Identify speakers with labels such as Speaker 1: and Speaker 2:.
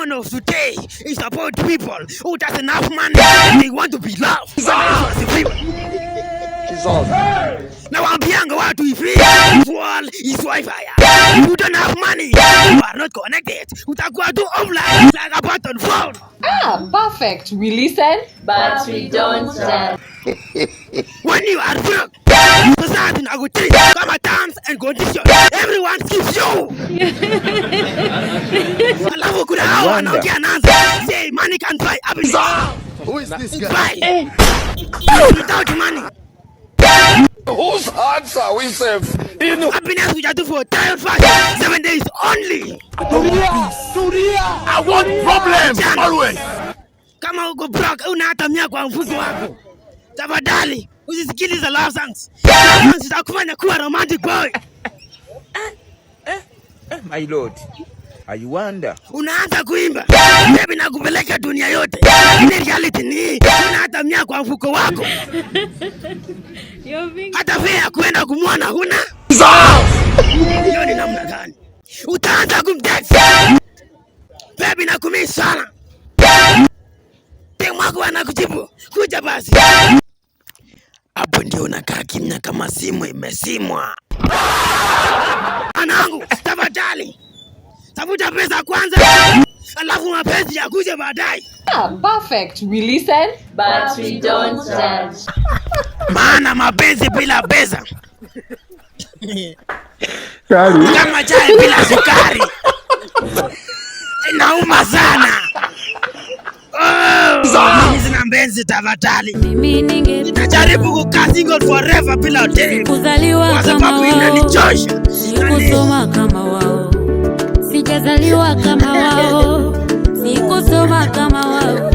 Speaker 1: sermon of today is about people who doesn't have money and they want to be loved. Nawaambianga watu hivi, wall is Wi-Fi. You don't have money, you are not connected. Utakuwa tu offline like a button phone.
Speaker 2: Perfect. We listen,
Speaker 3: but we don't judge.
Speaker 1: When you are broke, society will treat come terms and conditions. Everyone gives you. Alafu kuna hawa wanaongea nanza. Say money can buy happiness.
Speaker 4: Who is this guy?
Speaker 1: Without money.
Speaker 4: Whose hands are we safe?
Speaker 1: Happiness we just do for trial fast 7 days only.
Speaker 4: I want problems always.
Speaker 1: Kama uko broke una hata mia kwa mfuko wako, tafadhali usisikilize love songs. Love songs zitakufanya kuwa romantic boy.
Speaker 5: My lord, I wonder.
Speaker 1: Unaanza kuimba baby na kupeleka dunia yote. Ile reality ni una hata mia kwa mfuko wako. Hata fare kwenda kumwona huna. Hiyo ni namna gani? Utaanza kumtext baby na kumii sana. Mwako anakujibu kuja basi. Hapo ndio unakaa kimya kama simu imesimwa. Anangu, tafadhali tafuta pesa kwanza, alafu mapenzi yakuje baadaye.
Speaker 2: Perfect. We listen,
Speaker 3: but we don't judge.
Speaker 1: Maana mapenzi bila pesa kama chai bila sukari inauma sana. Sina mpenzi tafadhali. Najaribu kukaa single forever bila date. Kwa sababu inanichosha.
Speaker 6: Sikusoma kama wao. Sijazaliwa kama wao. Sikusoma kama wao.